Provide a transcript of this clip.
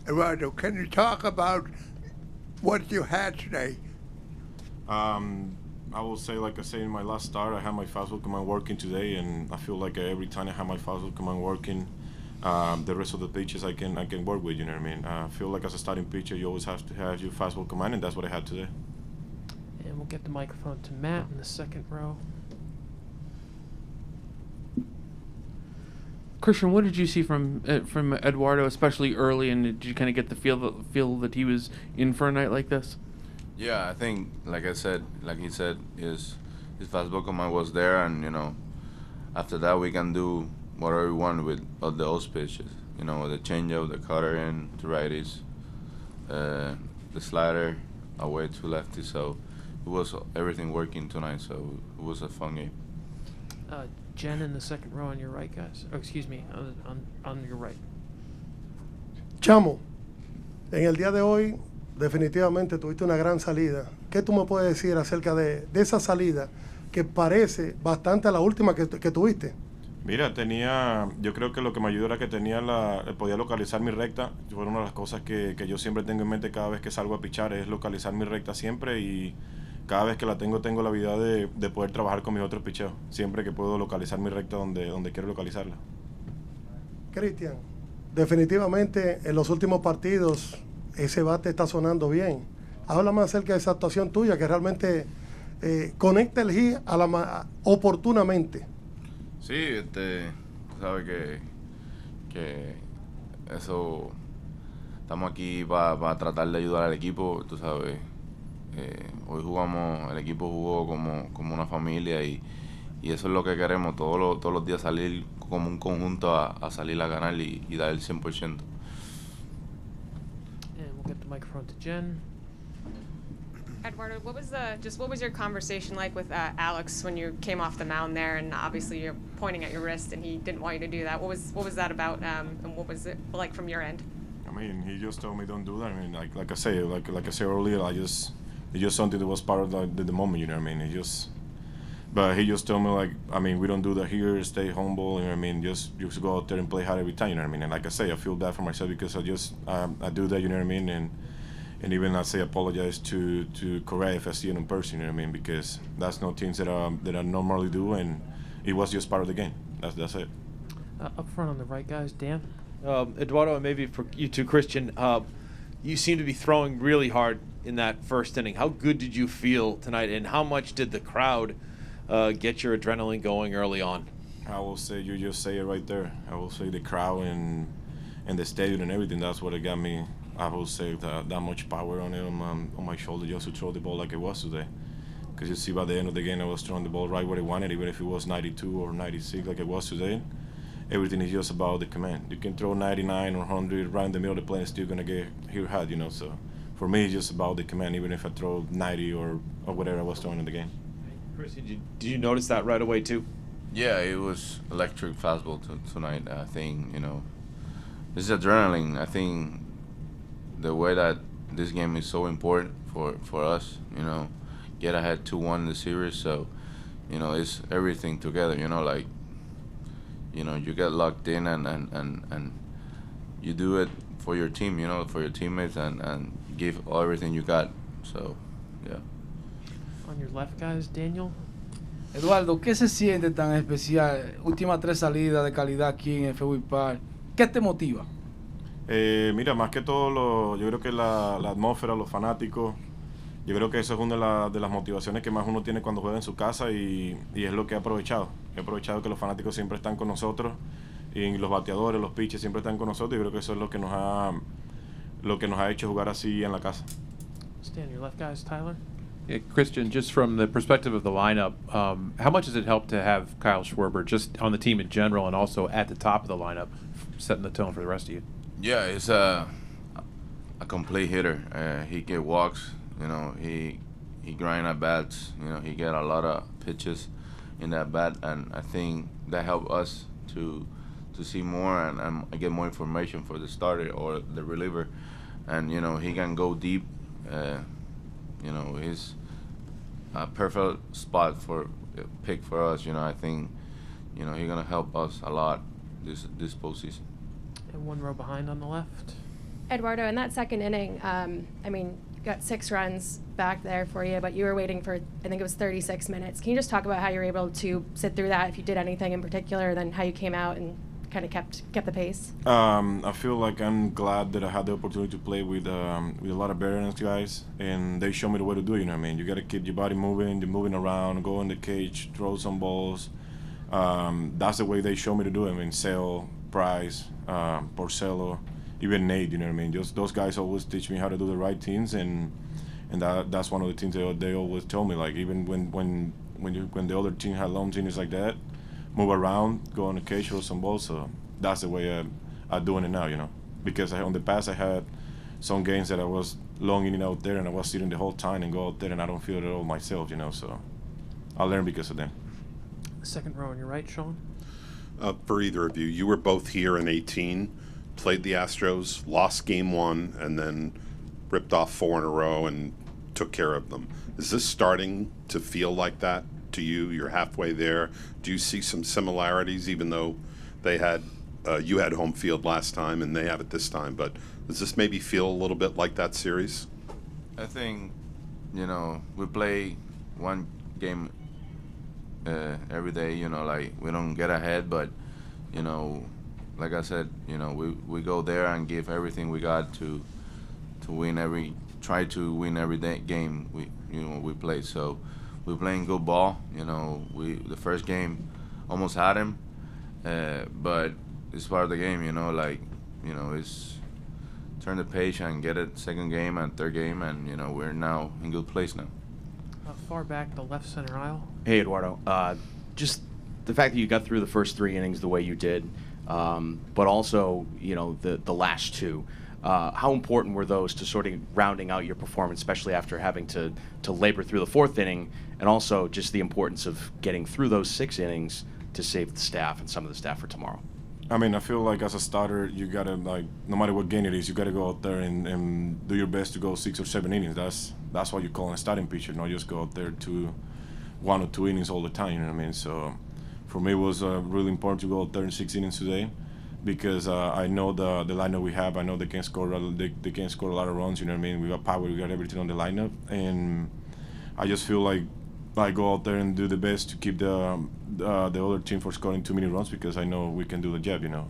Eduardo, can you talk about what you had today? I will say, like I say in my last start, I had my fastball command working today, and I feel like every time I have my fastball command working, the rest of the pitches I can work with. You know what I mean? I feel like as a starting pitcher, you always have to have your fastball command, and that's what I had today. And we'll get the microphone to Matt in the second row. Christian, what did you see from Eduardo, especially early, and did you kind of get the feel that he was in for a night like this? Yeah, I think, like he said, his fastball command was there, and after that we can do whatever we want with all those pitches. The changeup, the cutter in to righties, the slider away to lefty. So it was everything working tonight. So it was a fun game. Jen in the second row on your right, guys. Oh, excuse me, on your right. Chamo, en el día de hoy definitivamente tuviste una gran salida. ¿Qué tú me puedes decir acerca de esa salida que parece bastante a la última que tuviste? Mira, yo creo que lo que me ayudó era que podía localizar mi recta. Fue una de las cosas que yo siempre tengo en mente cada vez que salgo a pichar, es localizar mi recta siempre, y cada vez que la tengo la habilidad de poder trabajar con mis otros picheos, siempre que puedo localizar mi recta donde quiero localizarla. Cristian, definitivamente en los últimos partidos ese bate está sonando bien. Háblame acerca de esa actuación tuya que realmente conecta el hit oportunamente. Sí, sabes que eso, estamos aquí para tratar de ayudar al equipo, tú sabes. Hoy el equipo jugó como una familia, y eso es lo que queremos, todos los días salir como un conjunto a salir a ganar y dar el 100%. And we'll get the microphone to Jen. Eduardo, what was your conversation like with Alex when you came off the mound there, and obviously you're pointing at your wrist and he didn't want you to do that? What was that about, and what was it like from your end? I mean, he just told me don't do that. I mean, like I say earlier, it's just something that was part of the moment, you know what I mean? But he just told me, like, I mean, we don't do that here, stay humble, you know what I mean? Just go out there and play hard every time, you know what I mean? And like I say, I feel bad for myself because I do that, you know what I mean? And even I say apologize to Correa if I see it in person, you know what I mean? Because that's not things that I normally do, and it was just part of the game. That's it. Up front on the right, guys, Dan. Eduardo, and maybe for you too, Christian, you seem to be throwing really hard in that first inning. How good did you feel tonight, and how much did the crowd get your adrenaline going early on? I will say, you just say it right there. I will say the crowd and the stadium and everything, that's what it got me. I will say that much power on it, on my shoulder, just to throw the ball like it was today. Because you see by the end of the game, I was throwing the ball right where I wanted, even if it was 92 or 96 like it was today. Everything is just about the command. You can throw 99 or 100 right in the middle of the plane and still gonna get hit hard, you know. So for me, it's just about the command, even if I throw 90 or whatever I was throwing in the game. Chris, did you notice that right away too? Yeah, it was electric fastball tonight. I think this is adrenaline. I think the way that this game is so important for us, get ahead 2-1 in the series. So, it's everything together. You get locked in and you do it for your team, for your teammates, and give everything you got. So, yeah. On your left, guys, Daniel. Eduardo, ¿qué se siente tan especial? Últimas 3 salidas de calidad aquí en el Fenway Park. ¿Qué te motiva? Mira, más que todo, yo creo que la atmósfera, los fanáticos, yo creo que eso es una de las motivaciones que más uno tiene cuando juega en su casa, y es lo que he aprovechado. He aprovechado que los fanáticos siempre están con nosotros, y los bateadores, los pitchers siempre están con nosotros, y creo que eso es lo que nos ha hecho jugar así en la casa. Stay on your left, guys, Tyler. Yeah, Christian, just from the perspective of the lineup, how much does it help to have Kyle Schwarber just on the team in general and also at the top of the lineup, setting the tone for the rest of you? Yeah, it's a complete hitter. He get walks, he grind at bats, he get a lot of pitches in that bat, and I think that helped us to see more and get more information for the starter or the reliever, and he can go deep. He's a perfect spot for pick for us. I think he's gonna help us a lot this postseason. And one row behind on the left. Eduardo, in that second inning, I mean, you got 6 runs back there for you, but you were waiting for, I think it was 36 minutes. Can you just talk about how you were able to sit through that, if you did anything in particular, then how you came out and kind of kept the pace? I feel like I'm glad that I had the opportunity to play with a lot of veterans guys, and they show me the way to do it. You know what I mean? You got to keep your body moving, you're moving around, go in the cage, throw some balls. That's the way they show me to do it. I mean, Sale, Price, Porcello, even Nate. You know what I mean? Just those guys always teach me how to do the right things, and that's one of the things they always tell me. Like even when the other team had long innings like that, move around, go on the cage, throw some balls. So that's the way I'm doing it now, you know. Because in the past I had some games that I was long inning out there and I was sitting the whole time and go out there and I don't feel it at all myself, you know. So I learned because of them. Second row on your right, Sean. For either of you, you were both here in 18, played the Astros, lost game 1, and then ripped off 4 in a row and took care of them. Is this starting to feel like that to you? You're halfway there. Do you see some similarities, even though they had you had home field last time and they have it this time? But does this maybe feel a little bit like that series? I think, you know, we play one game every day. You know, like we don't get ahead, but you know, like I said, you know, we go there and give everything we got to try to win every game we play. So we're playing good ball. You know, the first game almost had him, but it's part of the game. You know, like, you know, it's turn the page and get it second game and third game, and you know, we're now in good place now. Far back the left center aisle. Hey, Eduardo. Just the fact that you got through the first 3 innings the way you did, but also, you know, the last 2. How important were those to sort of rounding out your performance, especially after having to labor through the 4th inning, and also just the importance of getting through those 6 innings to save the staff and some of the staff for tomorrow? I mean, I feel like as a starter, you gotta, like, no matter what game it is, you gotta go out there and do your best to go 6 or 7 innings. That's what you call a starting pitcher, not just go out there to 1 or 2 innings all the time. You know what I mean? So for me, it was really important to go out there in 6 innings today, because I know the lineup we have. I know they can score a lot of runs. You know what I mean? We got power, we got everything on the lineup, and I just feel like I go out there and do the best to keep the other team from scoring too many runs, because I know we can do the job, you know.